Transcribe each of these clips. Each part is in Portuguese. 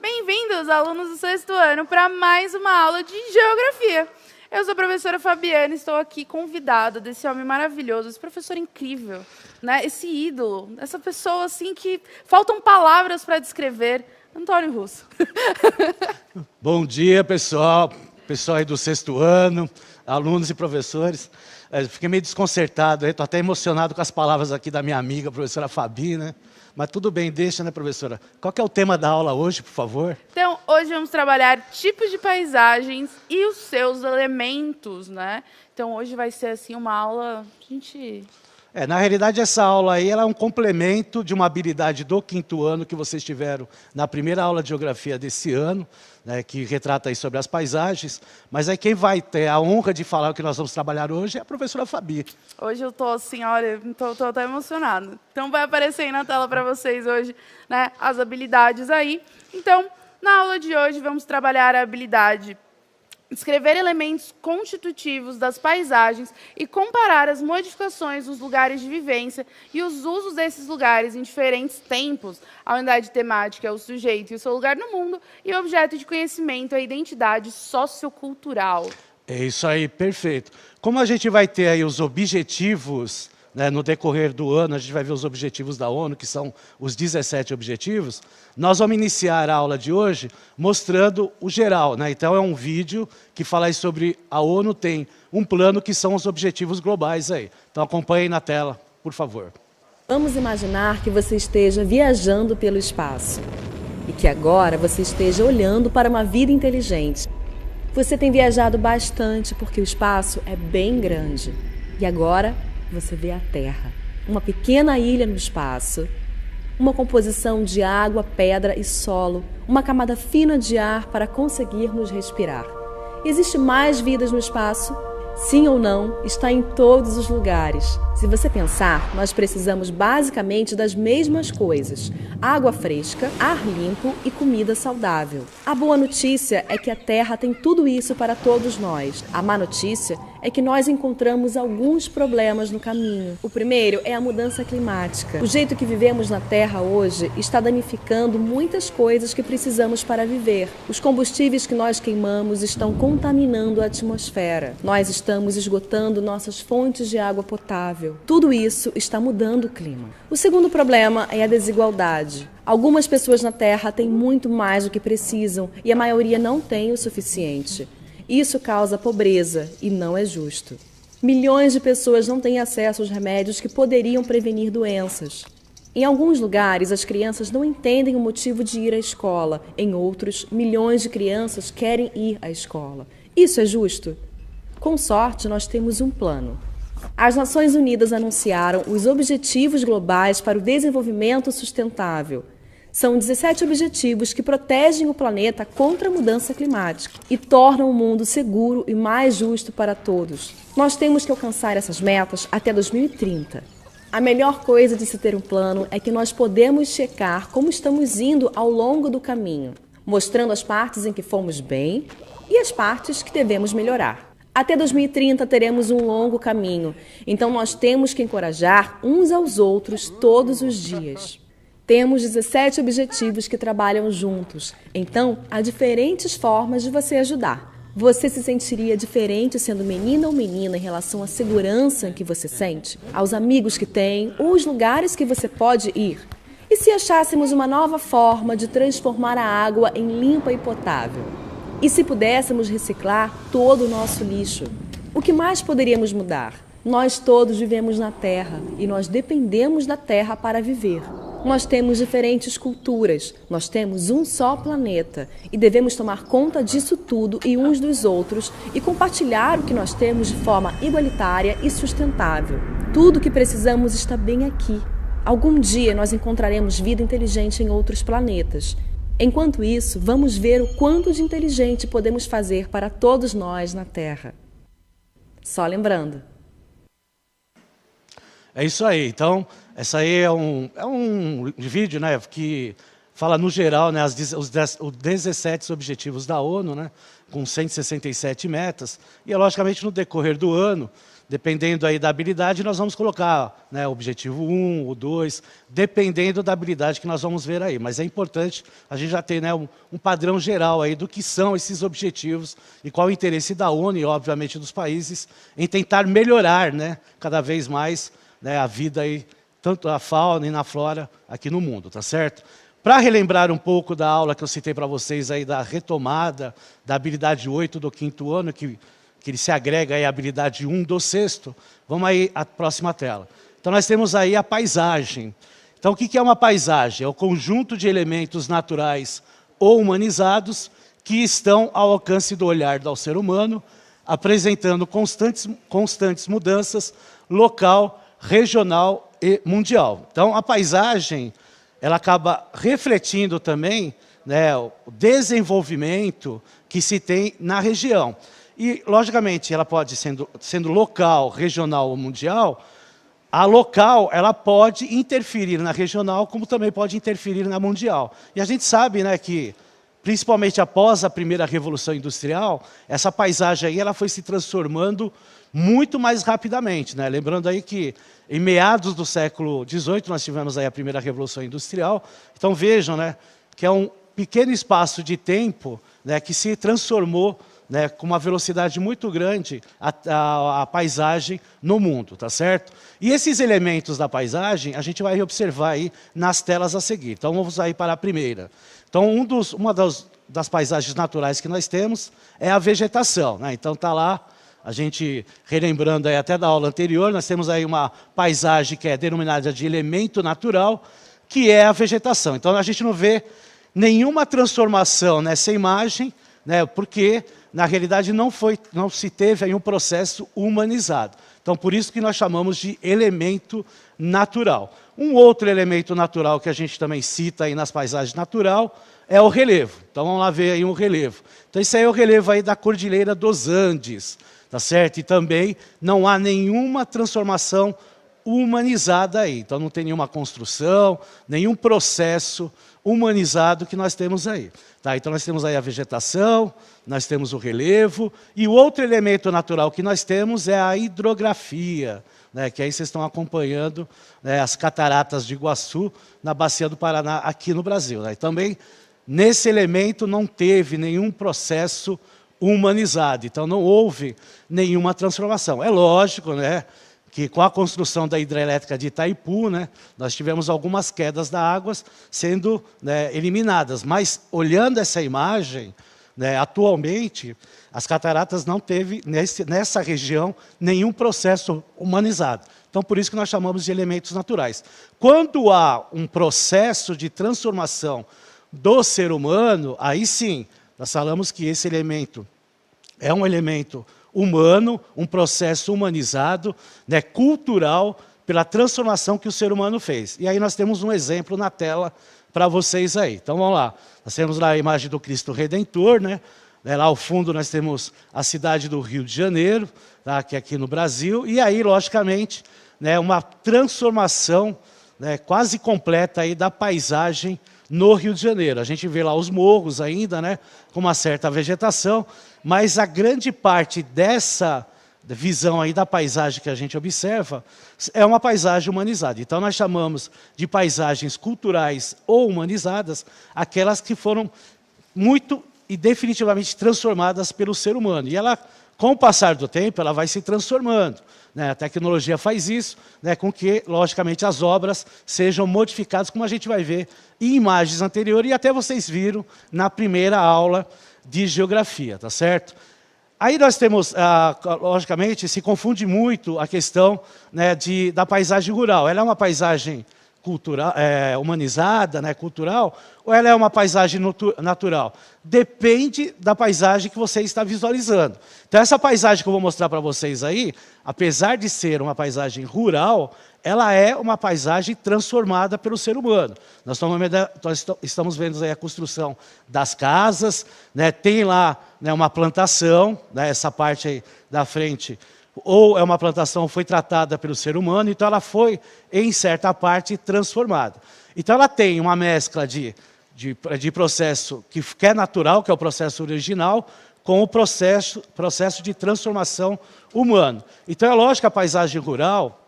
Bem-vindos, alunos do sexto ano, para mais uma aula de Geografia. Eu sou a professora Fabiana e estou aqui convidada desse homem maravilhoso, esse professor incrível, né? Esse ídolo, essa pessoa assim que faltam palavras para descrever, Antônio Russo. Bom dia, pessoal aí do sexto ano, alunos e professores. Fiquei meio desconcertado, estou até emocionado com as palavras aqui da minha amiga, a professora Fabi, né? Mas tudo bem, deixa, né, professora? Qual que é o tema da aula hoje, por favor? Então, hoje vamos trabalhar tipos de paisagens e os seus elementos, né? Então, hoje vai ser, assim, uma aula... Na realidade, essa aula aí ela é um complemento de uma habilidade do quinto ano que vocês tiveram na primeira aula de Geografia desse ano, né, que retrata aí sobre as paisagens. Mas aí quem vai ter a honra de falar o que nós vamos trabalhar hoje é a professora Fabi. Hoje eu estou assim, olha, estou até emocionada. Então, vai aparecer aí na tela para vocês hoje, né, as habilidades aí. Então, na aula de hoje, vamos trabalhar a habilidade descrever elementos constitutivos das paisagens e comparar as modificações nos lugares de vivência e os usos desses lugares em diferentes tempos. A unidade temática é o sujeito e o seu lugar no mundo, e o objeto de conhecimento é a identidade sociocultural. É isso aí, perfeito. Como a gente vai ter aí os objetivos, né, no decorrer do ano, a gente vai ver os objetivos da ONU, que são os 17 objetivos, nós vamos iniciar a aula de hoje mostrando o geral, né? Então é um vídeo que fala aí sobre a ONU tem um plano que são os objetivos globais aí. Então acompanhem na tela, por favor. Vamos imaginar que você esteja viajando pelo espaço e que agora você esteja olhando para uma vida inteligente. Você tem viajado bastante porque o espaço é bem grande. E agora você vê a Terra, uma pequena ilha no espaço, uma composição de água, pedra e solo, uma camada fina de ar para conseguirmos respirar. Existe mais vidas no espaço? Sim ou não, está em todos os lugares. Se você pensar, nós precisamos basicamente das mesmas coisas: água fresca, ar limpo e comida saudável. A boa notícia é que a Terra tem tudo isso para todos nós. A má notícia é que nós encontramos alguns problemas no caminho. O primeiro é a mudança climática. O jeito que vivemos na Terra hoje está danificando muitas coisas que precisamos para viver. Os combustíveis que nós queimamos estão contaminando a atmosfera. Nós estamos esgotando nossas fontes de água potável. Tudo isso está mudando o clima. O segundo problema é a desigualdade. Algumas pessoas na Terra têm muito mais do que precisam e a maioria não tem o suficiente. Isso causa pobreza e não é justo. Milhões de pessoas não têm acesso aos remédios que poderiam prevenir doenças. Em alguns lugares, as crianças não entendem o motivo de ir à escola. Em outros, milhões de crianças querem ir à escola. Isso é justo? Com sorte, nós temos um plano. As Nações Unidas anunciaram os Objetivos Globais para o Desenvolvimento Sustentável. São 17 objetivos que protegem o planeta contra a mudança climática e tornam o mundo seguro e mais justo para todos. Nós temos que alcançar essas metas até 2030. A melhor coisa de se ter um plano é que nós podemos checar como estamos indo ao longo do caminho, mostrando as partes em que fomos bem e as partes que devemos melhorar. Até 2030 teremos um longo caminho, então nós temos que encorajar uns aos outros todos os dias. Temos 17 objetivos que trabalham juntos, então há diferentes formas de você ajudar. Você se sentiria diferente sendo menina ou menina em relação à segurança que você sente, aos amigos que tem ou os lugares que você pode ir? E se achássemos uma nova forma de transformar a água em limpa e potável? E se pudéssemos reciclar todo o nosso lixo? O que mais poderíamos mudar? Nós todos vivemos na Terra e nós dependemos da Terra para viver. Nós temos diferentes culturas, nós temos um só planeta e devemos tomar conta disso tudo e uns dos outros e compartilhar o que nós temos de forma igualitária e sustentável. Tudo o que precisamos está bem aqui. Algum dia nós encontraremos vida inteligente em outros planetas. Enquanto isso, vamos ver o quanto de inteligente podemos fazer para todos nós na Terra. Só lembrando. É isso aí. Então, essa aí é um vídeo, né, que fala no geral, né, os 17 objetivos da ONU, né, com 167 metas, e logicamente no decorrer do ano, dependendo aí da habilidade, nós vamos colocar, né, o objetivo 1, o 2, dependendo da habilidade que nós vamos ver aí. Mas é importante a gente já ter, né, um padrão geral aí do que são esses objetivos e qual o interesse da ONU e, obviamente, dos países em tentar melhorar, né, cada vez mais, né, a vida aí, tanto a fauna e na flora aqui no mundo, tá certo? Para relembrar um pouco da aula que eu citei para vocês aí da retomada da habilidade 8 do 5º ano, que ele se agrega aí à habilidade 1 do 6º, vamos aí à próxima tela. Então nós temos aí a paisagem. Então o que é uma paisagem? É o conjunto de elementos naturais ou humanizados que estão ao alcance do olhar do ser humano, apresentando constantes mudanças local, regional e mundial. Então a paisagem, ela acaba refletindo também, né, o desenvolvimento que se tem na região. E, logicamente, ela pode, sendo local, regional ou mundial, a local ela pode interferir na regional, como também pode interferir na mundial. E a gente sabe, né, que, principalmente após a primeira Revolução Industrial, essa paisagem aí ela foi se transformando muito mais rapidamente, né? Lembrando aí que, em meados do século XVIII, nós tivemos aí a primeira Revolução Industrial. Então, vejam, né, que é um pequeno espaço de tempo, né, que se transformou, né, com uma velocidade muito grande a paisagem no mundo, tá certo? E esses elementos da paisagem a gente vai observar aí nas telas a seguir. Então vamos aí para a primeira. Então uma das paisagens naturais que nós temos é a vegetação, né? Então está lá, a gente relembrando aí até da aula anterior, nós temos aí uma paisagem que é denominada de elemento natural, que é a vegetação. Então a gente não vê nenhuma transformação nessa imagem, né, porque na realidade não se teve aí um processo humanizado. Então por isso que nós chamamos de elemento natural. Um outro elemento natural que a gente também cita aí nas paisagens natural é o relevo. Então vamos lá ver aí um relevo. Então isso aí é o relevo aí da Cordilheira dos Andes, tá certo? E também não há nenhuma transformação humanizada aí. Então não tem nenhuma construção, nenhum processo humanizado que nós temos aí. Tá, então nós temos aí a vegetação, nós temos o relevo, e o outro elemento natural que nós temos é a hidrografia, né, que aí vocês estão acompanhando, né, as cataratas de Iguaçu, na Bacia do Paraná, aqui no Brasil. Né. E também, nesse elemento, não teve nenhum processo humanizado, então não houve nenhuma transformação. É lógico, né, que com a construção da hidrelétrica de Itaipu, né, nós tivemos algumas quedas da água sendo, né, eliminadas. Mas, olhando essa imagem, né, atualmente, as cataratas não teve, nessa região, nenhum processo humanizado. Então, por isso que nós chamamos de elementos naturais. Quando há um processo de transformação do ser humano, aí sim, nós falamos que esse elemento é um elemento humano, um processo humanizado, né, cultural, pela transformação que o ser humano fez. E aí nós temos um exemplo na tela para vocês aí. Então vamos lá. Nós temos lá a imagem do Cristo Redentor, né? Lá ao fundo nós temos a cidade do Rio de Janeiro, tá, que é aqui no Brasil. E aí, logicamente, né, uma transformação, né, quase completa aí da paisagem no Rio de Janeiro. A gente vê lá os morros ainda, né, com uma certa vegetação, mas a grande parte dessa visão aí da paisagem que a gente observa é uma paisagem humanizada. Então nós chamamos de paisagens culturais ou humanizadas aquelas que foram muito e definitivamente transformadas pelo ser humano. E ela, com o passar do tempo, ela vai se transformando, né? A tecnologia faz isso, né, com que, logicamente, as obras sejam modificadas, como a gente vai ver em imagens anteriores, e até vocês viram na primeira aula de geografia, tá certo? Aí nós temos, logicamente, se confunde muito a questão, né, da paisagem rural. Ela é uma paisagem cultural, humanizada, né, cultural, ou ela é uma paisagem natural? Depende da paisagem que você está visualizando. Então essa paisagem que eu vou mostrar para vocês aí, apesar de ser uma paisagem rural, ela é uma paisagem transformada pelo ser humano. Nós estamos vendo aí a construção das casas, né, tem lá, né, uma plantação, né, essa parte aí da frente, ou é uma plantação foi tratada pelo ser humano, então ela foi, em certa parte, transformada. Então ela tem uma mescla de de processo que é natural, que é o processo original, com o processo de transformação humano. Então, é lógico que a paisagem rural,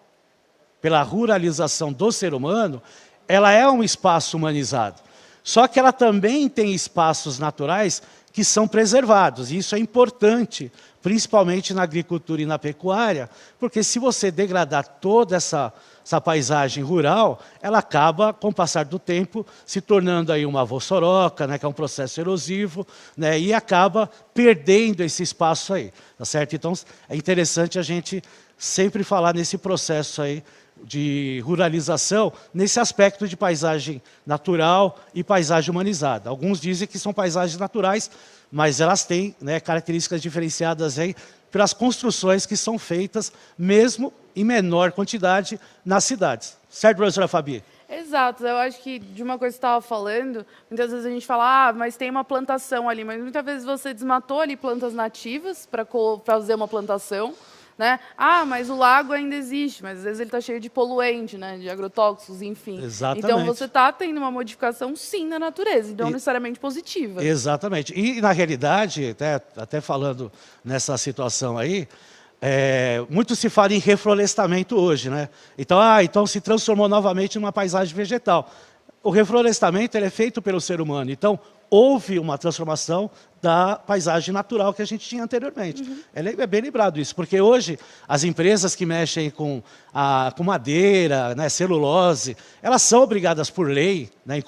pela ruralização do ser humano, ela é um espaço humanizado. Só que ela também tem espaços naturais que são preservados, e isso é importante, principalmente na agricultura e na pecuária, porque se você degradar toda essa paisagem rural, ela acaba, com o passar do tempo, se tornando aí uma vossoroca, né, que é um processo erosivo, né, e acaba perdendo esse espaço aí, tá certo? Então, é interessante a gente sempre falar nesse processo aí de ruralização, nesse aspecto de paisagem natural e paisagem humanizada. Alguns dizem que são paisagens naturais, mas elas têm, né, características diferenciadas aí pelas construções que são feitas, mesmo em menor quantidade, nas cidades. Certo, professora Fabi? Exato, eu acho que de uma coisa que você estava falando, muitas vezes a gente fala, mas tem uma plantação ali, mas muitas vezes você desmatou ali plantas nativas para fazer uma plantação, né? Mas o lago ainda existe, mas às vezes ele está cheio de poluente, né? De agrotóxicos, enfim. Exatamente. Então você está tendo uma modificação, sim, na natureza, e não necessariamente positiva. Exatamente. E, na realidade, até falando nessa situação aí, muito se fala em reflorestamento hoje, né? Então se transformou novamente numa paisagem vegetal. O reflorestamento ele é feito pelo ser humano, então houve uma transformação da paisagem natural que a gente tinha anteriormente. É bem lembrado isso, porque hoje as empresas que mexem com madeira, né, celulose, elas são obrigadas por lei, né,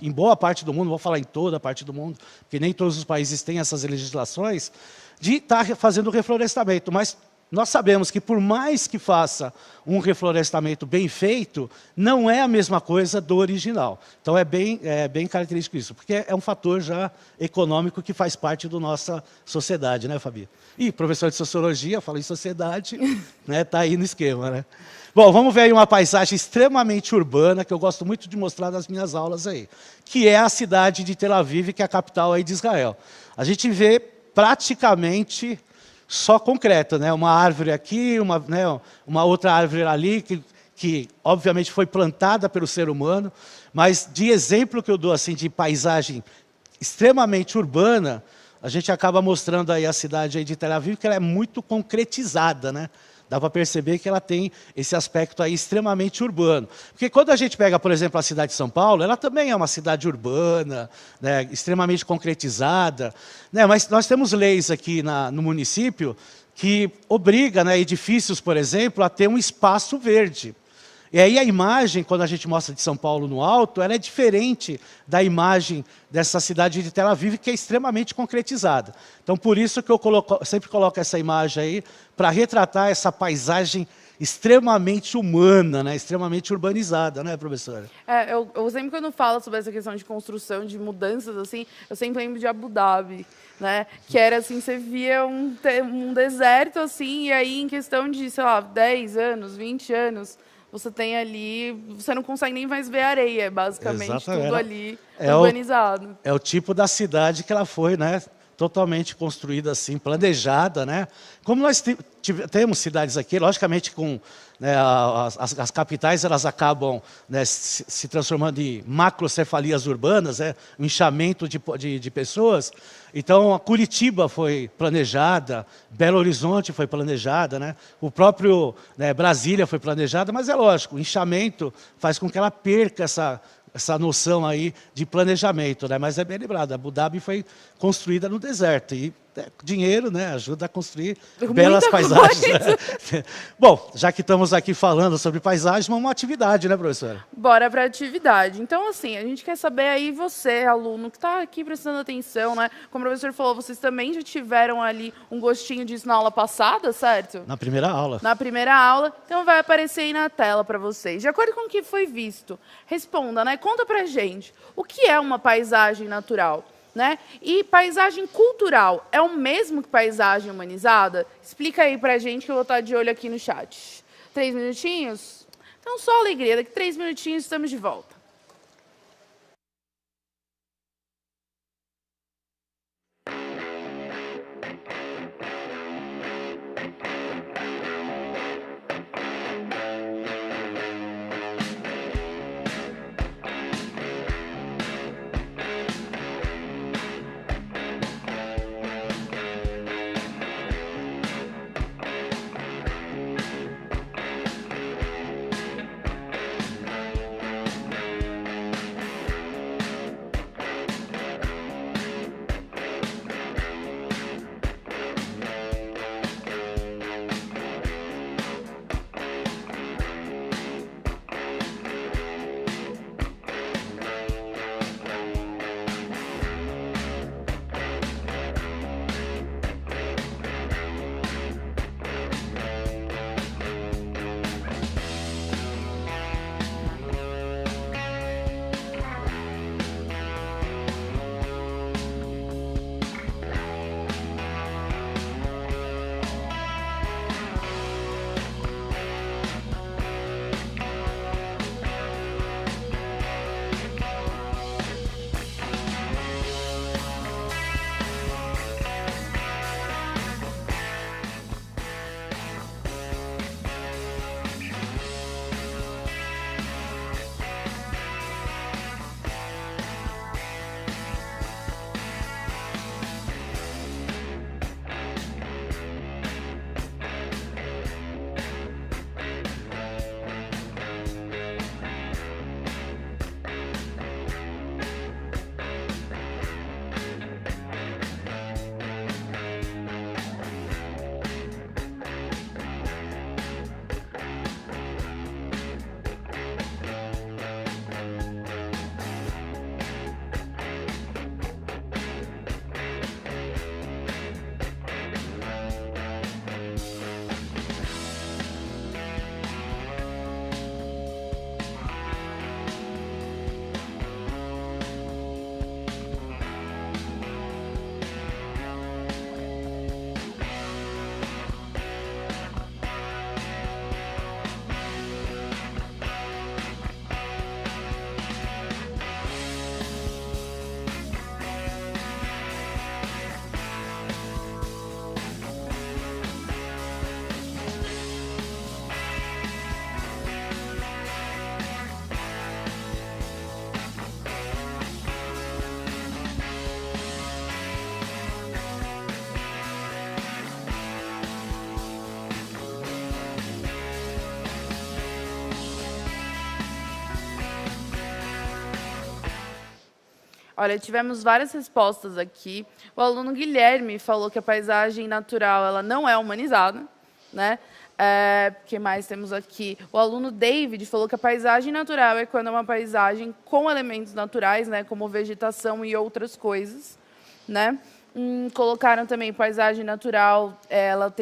em boa parte do mundo, não vou falar em toda a parte do mundo, porque nem todos os países têm essas legislações, de estar fazendo reflorestamento, mas nós sabemos que por mais que faça um reflorestamento bem feito, não é a mesma coisa do original. Então é bem característico isso, porque é um fator já econômico que faz parte da nossa sociedade, né, Fabi? E professor de sociologia, fala em sociedade, né, tá aí no esquema, né? Bom, vamos ver aí uma paisagem extremamente urbana, que eu gosto muito de mostrar nas minhas aulas aí, que é a cidade de Tel Aviv, que é a capital aí de Israel. A gente vê praticamente só concreto, né? Uma árvore aqui, uma outra árvore ali, que obviamente foi plantada pelo ser humano, mas de exemplo que eu dou assim, de paisagem extremamente urbana, a gente acaba mostrando aí a cidade aí de Tel Aviv, que ela é muito concretizada, né? Dá para perceber que ela tem esse aspecto aí extremamente urbano. Porque quando a gente pega, por exemplo, a cidade de São Paulo, ela também é uma cidade urbana, né, extremamente concretizada, né, mas nós temos leis aqui no município que obriga, né, edifícios, por exemplo, a ter um espaço verde. E aí a imagem, quando a gente mostra de São Paulo no alto, ela é diferente da imagem dessa cidade de Tel Aviv, que é extremamente concretizada. Então, por isso que eu sempre coloco essa imagem aí, para retratar essa paisagem extremamente humana, né? Extremamente urbanizada, né, professora? Eu sempre, quando falo sobre essa questão de construção, de mudanças, assim, eu sempre lembro de Abu Dhabi, né? Que era assim, você via um deserto, assim, e aí em questão de, sei lá, 10 anos, 20 anos... Você tem ali, você não consegue nem mais ver areia, é basicamente. Exatamente. Tudo ali urbanizado. É o tipo da cidade que ela foi, né? Totalmente construída assim, planejada, né? Como nós temos cidades aqui, logicamente com, né, as capitais, elas acabam, né, se transformando em macrocefalias urbanas, né, um inchamento de pessoas. Então, a Curitiba foi planejada, Belo Horizonte foi planejada, né, o próprio, né, Brasília foi planejada, mas é lógico, o inchamento faz com que ela perca essa noção aí de planejamento, né? Mas é bem lembrado, Abu Dhabi foi construída no deserto e dinheiro, né, ajuda a construir belas paisagens. Né? Bom, já que estamos aqui falando sobre paisagem, uma atividade, né, professora? Bora para a atividade. Então, assim, a gente quer saber aí você, aluno, que está aqui prestando atenção, né? Como o professor falou, vocês também já tiveram ali um gostinho disso na aula passada, certo? Na primeira aula. Na primeira aula. Então, vai aparecer aí na tela para vocês. De acordo com o que foi visto, responda, né? Conta pra gente, o que é uma paisagem natural? Né? E paisagem cultural é o mesmo que paisagem humanizada? Explica aí pra gente que eu vou estar de olho aqui no chat. 3 minutinhos? Então, só alegria. Daqui 3 minutinhos estamos de volta. Olha, tivemos várias respostas aqui. O aluno Guilherme falou que a paisagem natural ela não é humanizada, né? Que mais temos aqui? O aluno David falou que a paisagem natural é quando é uma paisagem com elementos naturais, né? Como vegetação e outras coisas, né? Colocaram também paisagem natural, ela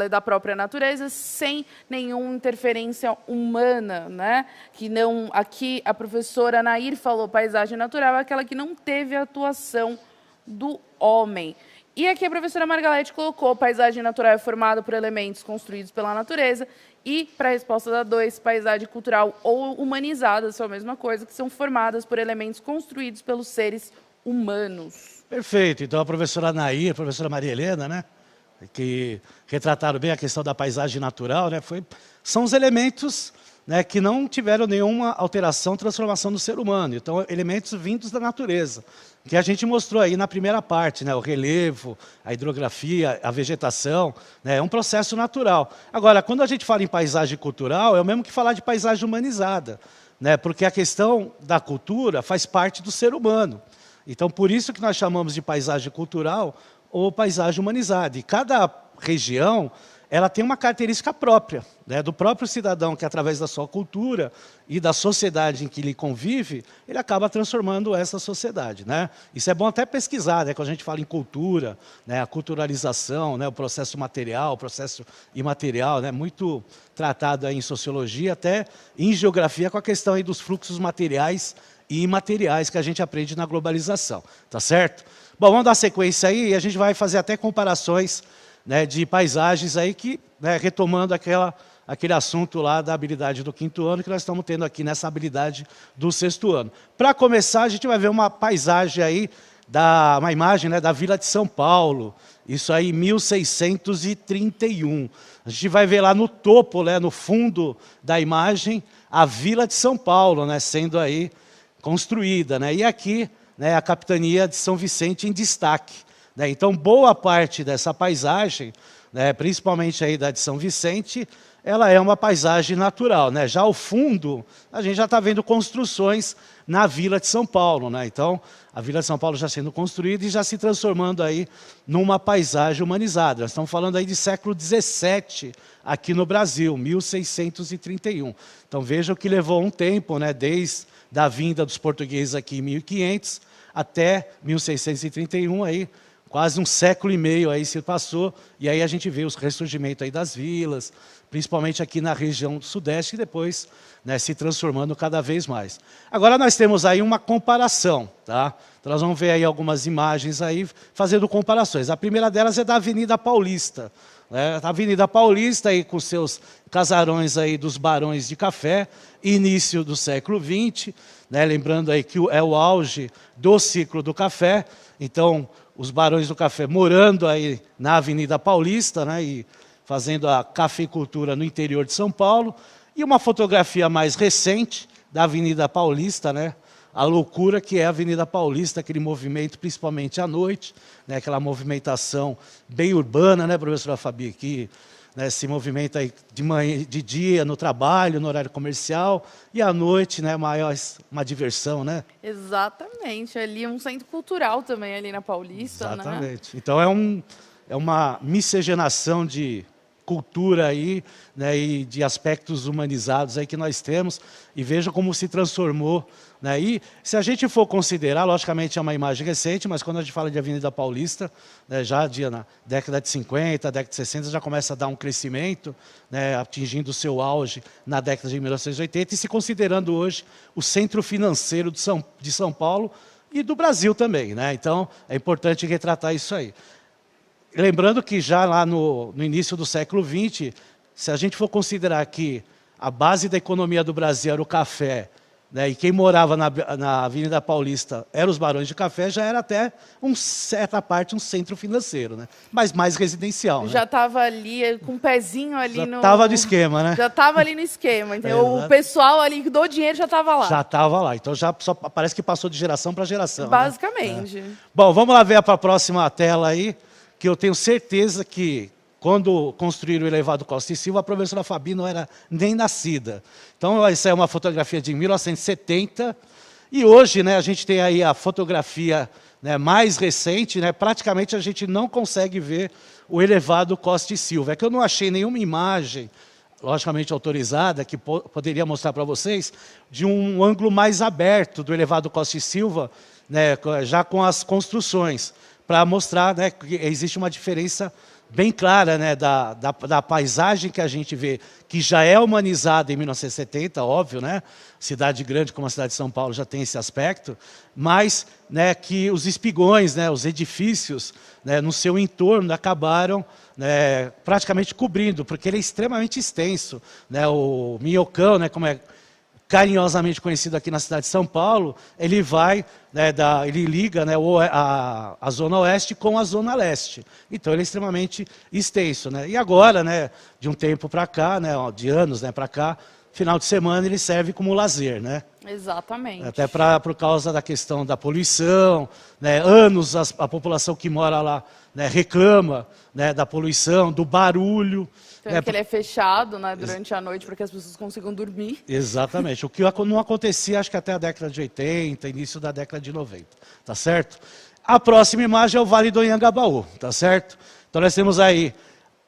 é da própria natureza, sem nenhuma interferência humana, né? Que não, aqui a professora Nair falou paisagem natural é aquela que não teve a atuação do homem. E aqui a professora Margalete colocou paisagem natural é formada por elementos construídos pela natureza e, para a resposta da 2, paisagem cultural ou humanizada, são a mesma coisa, que são formadas por elementos construídos pelos seres humanos. Perfeito. Então, a professora Nair, a professora Maria Helena, né, que retrataram bem a questão da paisagem natural, né, são os elementos, né, que não tiveram nenhuma alteração, transformação do ser humano. Então, elementos vindos da natureza, que a gente mostrou aí na primeira parte, né, o relevo, a hidrografia, a vegetação, né, é um processo natural. Agora, quando a gente fala em paisagem cultural, é o mesmo que falar de paisagem humanizada, né, porque a questão da cultura faz parte do ser humano. Então, por isso que nós chamamos de paisagem cultural ou paisagem humanizada. E cada região ela tem uma característica própria, né, do próprio cidadão que, através da sua cultura e da sociedade em que ele convive, ele acaba transformando essa sociedade, né? Isso é bom até pesquisar, né, quando a gente fala em cultura, né, a culturalização, né, o processo material, o processo imaterial, né, muito tratado aí em sociologia, até em geografia, com a questão aí dos fluxos materiais e imateriais que a gente aprende na globalização, tá certo? Bom, vamos dar sequência aí e a gente vai fazer até comparações, né, de paisagens aí que, né, retomando aquele assunto lá da habilidade do 5º ano que nós estamos tendo aqui nessa habilidade do 6º ano. Para começar, a gente vai ver uma paisagem aí, uma imagem, né, da Vila de São Paulo, isso aí em 1631. A gente vai ver lá no topo, né, no fundo da imagem, a Vila de São Paulo, né, sendo aí construída, né? E aqui, né, a capitania de São Vicente em destaque, né? Então, boa parte dessa paisagem, né, principalmente aí da de São Vicente, ela é uma paisagem natural, né? Já ao fundo, a gente já está vendo construções na Vila de São Paulo, né? Então, a Vila de São Paulo já sendo construída e já se transformando aí numa paisagem humanizada. Nós estamos falando aí de século XVII aqui no Brasil, 1631. Então, vejam que levou um tempo, né, desde da vinda dos portugueses aqui em 1500 até 1631, aí, quase um século e meio aí se passou, e aí a gente vê o ressurgimento aí das vilas, principalmente aqui na região sudeste, e depois, né, se transformando cada vez mais. Agora nós temos aí uma comparação, tá? Então nós vamos ver aí algumas imagens aí, fazendo comparações. A primeira delas é da Avenida Paulista, né? A Avenida Paulista aí com seus casarões aí dos barões de café, início do século XX, né? Lembrando aí que é o auge do ciclo do café, então os barões do café morando aí na Avenida Paulista, né, e fazendo a cafeicultura no interior de São Paulo, e uma fotografia mais recente da Avenida Paulista, né, a loucura que é a Avenida Paulista, aquele movimento principalmente à noite, né, aquela movimentação bem urbana, né, professora Fabi, que, né, se movimenta aí de manhã, de dia, no trabalho, no horário comercial, e à noite, né, uma diversão, né? Exatamente, ali um centro cultural também, ali na Paulista, exatamente, né? Então é uma miscigenação de cultura aí, né, e de aspectos humanizados aí que nós temos, e veja como se transformou, né? E se a gente for considerar, logicamente é uma imagem recente, mas quando a gente fala de Avenida Paulista, né, já na década de 50, década de 60, já começa a dar um crescimento, né, atingindo o seu auge na década de 1980, e se considerando hoje o centro financeiro de São Paulo e do Brasil também, né? Então é importante retratar isso aí. Lembrando que já lá no início do século XX, se a gente for considerar que a base da economia do Brasil era o café, né, e quem morava na Avenida Paulista eram os barões de café, já era até, certa parte, um centro financeiro, né? Mas mais residencial. Já estava ali, com um pezinho ali no... Já estava no esquema, né? Já estava ali no esquema, entendeu? O pessoal ali que do dinheiro já estava lá. Já estava lá, então já só parece que passou de geração para geração. Basicamente. Né? Bom, vamos lá ver para a próxima tela aí, que eu tenho certeza que quando construíram o elevado Costa e Silva, a professora Fabi não era nem nascida. Então, essa é uma fotografia de 1970, E hoje, né, a gente tem aí a fotografia, né, mais recente, né, praticamente a gente não consegue ver o elevado Costa e Silva. É que eu não achei nenhuma imagem, logicamente autorizada, que poderia mostrar para vocês, de um ângulo mais aberto do elevado Costa e Silva, né, já com as construções, para mostrar, né, que existe uma diferença bem clara, né, da paisagem que a gente vê, que já é humanizada em 1970, óbvio, né? Cidade grande como a cidade de São Paulo já tem esse aspecto, mas, né, que os espigões, né, os edifícios, né, no seu entorno acabaram, né, praticamente cobrindo, porque ele é extremamente extenso, né? O Minhocão, né, como é carinhosamente conhecido aqui na cidade de São Paulo, ele vai, né, ele liga, né, a zona oeste com a zona leste. Então ele é extremamente extenso, né? E agora, né, de um tempo para cá, né, de anos, né, para cá, final de semana ele serve como lazer, né? Exatamente. Até por causa da questão da poluição, né? Anos a população que mora lá, né, reclama, né, da poluição, do barulho. Então, que ele é fechado, né, durante a noite para que as pessoas consigam dormir. Exatamente. O que não acontecia, acho que até a década de 80, início da década de 90. Tá certo? A próxima imagem é o Vale do Anhangabaú. Tá certo? Então nós temos aí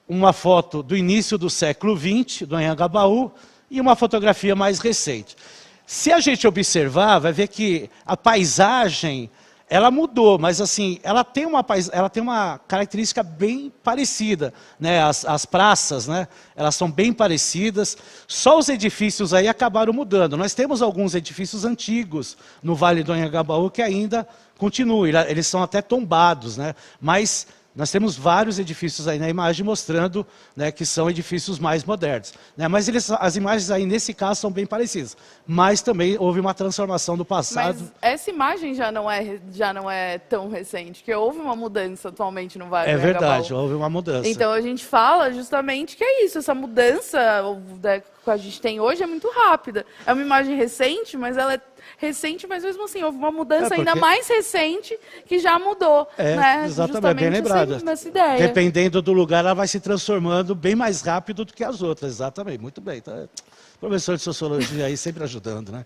uma foto do início do século XX, do Anhangabaú, e uma fotografia mais recente. Se a gente observar, vai ver que a paisagem ela mudou, mas assim, ela tem uma característica bem parecida, né? As praças, né? Elas são bem parecidas, só os edifícios aí acabaram mudando. Nós temos alguns edifícios antigos no Vale do Anhangabaú que ainda continuam, eles são até tombados, né? Mas nós temos vários edifícios aí na imagem mostrando, né, que são edifícios mais modernos, né? Mas as imagens aí, nesse caso, são bem parecidas. Mas também houve uma transformação do passado. Mas essa imagem já não é tão recente, que houve uma mudança atualmente no Vale do Anhangabaú. É verdade, houve uma mudança. Então a gente fala justamente que é isso, essa mudança que a gente tem hoje é muito rápida. É uma imagem recente, mas ela é recente, mas mesmo assim houve uma mudança ainda mais recente que já mudou. Né? Exatamente, bem lembrado. Essa ideia. Dependendo do lugar, ela vai se transformando bem mais rápido do que as outras. Exatamente, muito bem. Tá? Professor de Sociologia aí sempre ajudando, né?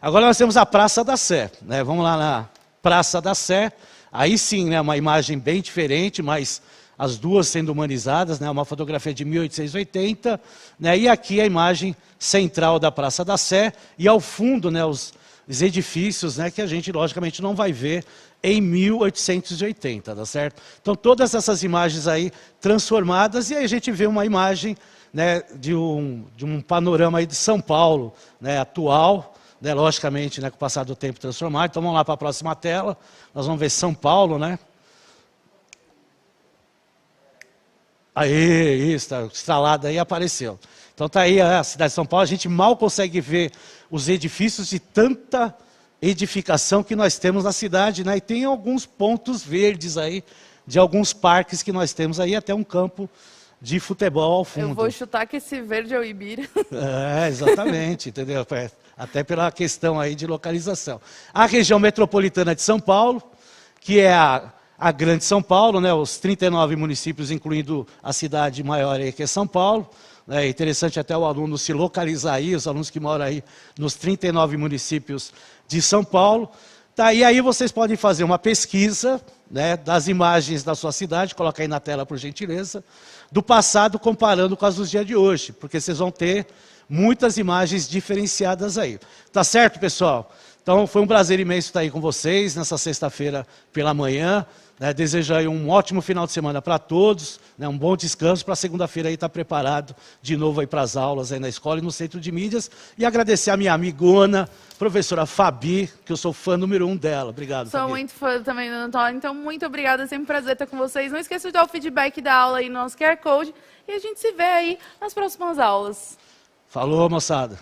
Agora nós temos a Praça da Sé, né? Vamos lá na Praça da Sé. Aí sim, né, uma imagem bem diferente, mas as duas sendo humanizadas, né? Uma fotografia de 1880, né? E aqui a imagem central da Praça da Sé, e ao fundo, né, os edifícios, né, que a gente logicamente não vai ver em 1880, tá certo? Então todas essas imagens aí transformadas, e aí a gente vê uma imagem, né, de um panorama aí de São Paulo, né, atual, né, logicamente, né, com o passar do tempo transformado. Então vamos lá para a próxima tela, nós vamos ver São Paulo, né? Aí, isso, tá estralado aí, apareceu. Então está aí a cidade de São Paulo, a gente mal consegue ver os edifícios de tanta edificação que nós temos na cidade, né? E tem alguns pontos verdes aí, de alguns parques que nós temos aí, até um campo de futebol ao fundo. Eu vou chutar que esse verde é o Ibira. É, exatamente, entendeu? Até pela questão aí de localização. A região metropolitana de São Paulo, que é a Grande São Paulo, né? Os 39 municípios, incluindo a cidade maior aí, que é São Paulo. É interessante até o aluno se localizar aí, os alunos que moram aí nos 39 municípios de São Paulo. Tá, e aí vocês podem fazer uma pesquisa, né, das imagens da sua cidade, coloca aí na tela por gentileza, do passado comparando com as dos dias de hoje, porque vocês vão ter muitas imagens diferenciadas aí. Tá certo, pessoal? Então foi um prazer imenso estar aí com vocês nessa sexta-feira pela manhã. Né, desejo aí um ótimo final de semana para todos, né, um bom descanso para segunda-feira aí estar preparado de novo aí para as aulas aí na escola e no Centro de Mídias. E agradecer a minha amigona, professora Fabi, que eu sou fã número 1 dela. Obrigado, Sou Fabi. muito fã também da Antônia, então muito obrigada, é sempre um prazer estar com vocês. Não esqueça de dar o feedback da aula aí no nosso QR Code e a gente se vê aí nas próximas aulas. Falou, moçada.